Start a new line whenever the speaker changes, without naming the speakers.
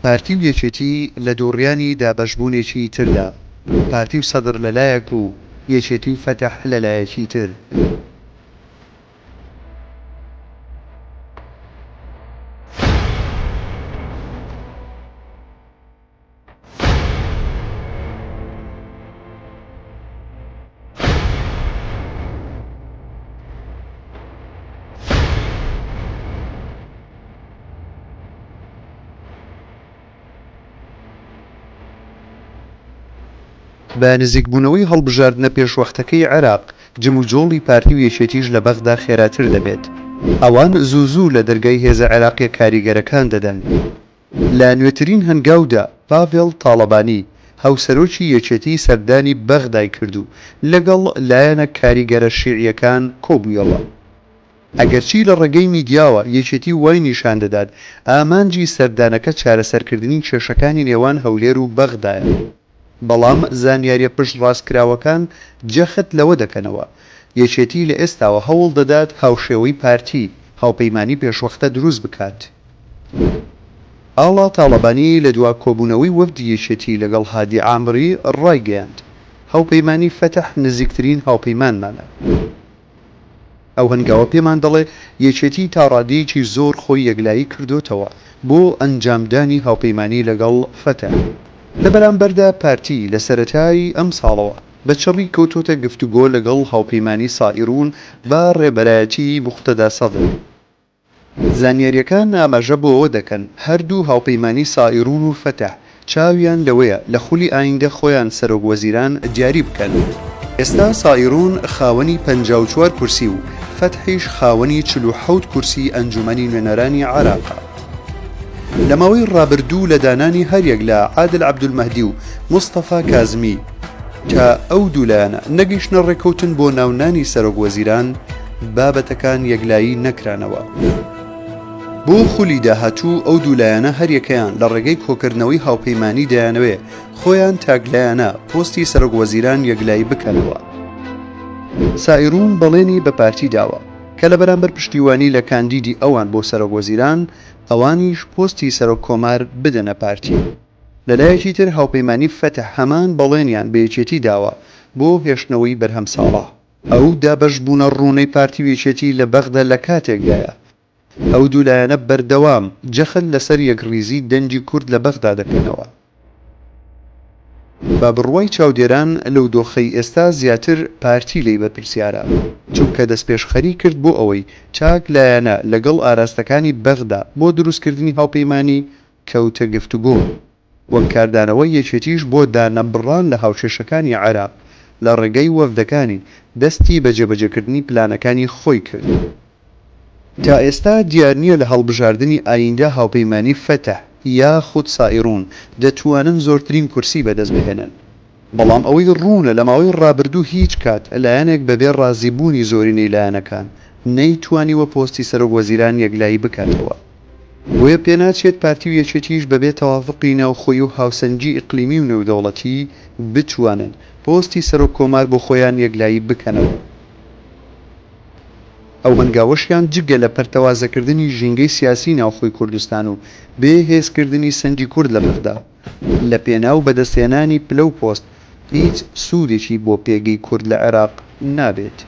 پارتی و یەکێتی لە دۆڕیانی دابەشبوونێکی تردا. پارتی و سەدر لەلایەک و یەکێتی و فەتح لەلایەکی تر. بە نزیکبوونەوەی هەڵبژاردنە پێشوەختەکەی عێراق جموجۆڵی پارتی و یەکێتیش لە بەغدا خێراتر دەبێت. ئەوان زوو لە دەرگای هێزە عێراقیە کاریگەرەکان دەدەن. لە نوێترین هەنگاودا پاڤێڵ تاڵەبانی هاوسەرۆکی یەکێتی سەردانی بەغدای کردو لەگەڵ لایەنە کاریگەرە شیعیەکان کۆبوویەوە. ئەگەرچی لە ڕێگەی میدیاوە یەکێتی وای نیشان دەدات ئامانجی سەردانەکە چارەسەرکردنی کێشەکانی نێوان هەولێر و بەغدایە، بەڵام زانیاریە پشت ڕاستکراوەکان جەخت لەوە دەکەنەوە یەکێتی لە ئێستاوە هەوڵ دەدات هاوشێوەی پارتی هاوپەیمانی پێشوەختە دروست بکات. ئاڵا تاڵەبانی لە دوا کۆبوونەوەی وەفدی یەکێتی لەگەڵ هادی عامری ڕایگەیاند هاوپەیمانی فەتح نزیکترین هاوپەیمانمانە. ئەو هەنگاوە پێمان دەڵێ یەکێتی تا ڕادەیەکی زۆر خۆی یەکلایی کردوتەوە بۆ ئەنجامدانی هاوپەیمانی لەگەڵ فەتح. لە بەرامبەردا پارتی لە سەرەتای ئەم ساڵەوە بە چڕی کەوتۆتە گفتوگۆ لەگەڵ هاوپەیمانی سائیرون بە ڕێبەرایەتی موختەدا سەدر. زانیاریەکان ئاماژە بۆەوە دەکەن هەردوو هاوپەیمانی سائیرون و فەتح چاویان لەوەیە لە خولی ئایندە خۆیان سەرۆکوەزیران دیاری بکەن. ئێستا سائیرون خاوەنی 54 کورسی و فەتحیش خاوەنی 47 کورسی ئەنجومەنی نوێنەرانی عێراقە. لە ماوەی ڕابردوو لە دانانی هەریەک لە عادل عەبدولمەهدی و مستەفا کازمی کە ئەو دوولایەنە نەگەیشتنە ڕێکەوتن بۆ ناونانی سەرۆکوەزیران بابەتەکان یەکلایی نەکرانەوە. بۆ خولی داهاتوو ئەو دوولایەنە هەریەکەیان لە ڕێگەی کۆکردنەوەی هاوپەیمانی دەیانەوێ خۆیان تاگلایەنە پۆستی سەرۆکوەزیران یەکلایی بکەنەوە. سائیرون بەڵێنی بە پارتی داوە کە لە بەرامبەر پشتیوانی لە کاندیدی ئەوان بۆ سەرۆکوەزیران ئەوانیش پۆستی سەرۆک کۆمار بدەنە پارتی. لەلایەکی تر هاوپەیمانی فەتح هەمان بەڵێنیان بە یەکێتی داوە بۆ هێشتنەوەی بەرهەم ساڵە. ئەو دابەشبوونە ڕوونەی پارتی و یەکێتی لە بەغدا لە کاتێکدایە ئەو دوولایەنە بەردەوام جەخت لەسەر یەکڕیزی دەنجی کورد لە بەغدا دەکەنەوە. با بڕوای چاودێران لەو دۆخەی ئێستا زیاتر پارتی لی بەرپرسیارە، چونکە دەستپێشخەری کرد بۆ ئەوەی چاک لایەنە لەگەڵ ئاراستەکانی بەغدا بۆ دروستکردنی هاوپەیمانی کەوتە گفتوگۆ، وەک کاردانەوەی یەکێتیش بۆ دانەبڕان لە هاوشێشەکانی عێراق لە ڕێگەی وەفدەکانی دەستی بە جێبەجێکردنی پلانەکانی خۆی کرد. تا ئێستا دیار نییە لە هەڵبژاردننی ئایندە هاوپەیمانی فەتح یا خود سائیرون دەتوانن زۆرترین کورسی بەدەست بهێنن، بەڵام ئەوەی ڕوونە لە ماوەی ڕابردوو هیچ کات لایەنێک بەبێ ڕازیبوونی زۆرینەی لایەنەکان نەیتوانیوە پۆستی سەرۆکوەزیران یەکلایی بکاتەوە. بۆیە پێناچێت پارتی و یەکێتیش بەبێ تەوافقی ناوخۆیی و هاوسەنگی ئیقلیمی و نێودەوڵەتی بتوانن پۆستی سەرۆک کۆمار بۆ خۆیان یەکلایی بکەنەوە. ئەو هەنگاوەشیان جگە لە پەرتەوازەکردنی ژینگەی سیاسی ناوخۆی کوردستان و بێهێزکردنی سەنگی کورد لە بەغدا لە پێناو بەدەستهێنانی پلە و پۆست هیچ سوودێکی بۆ پێگەی کورد لە عێراق نابێت.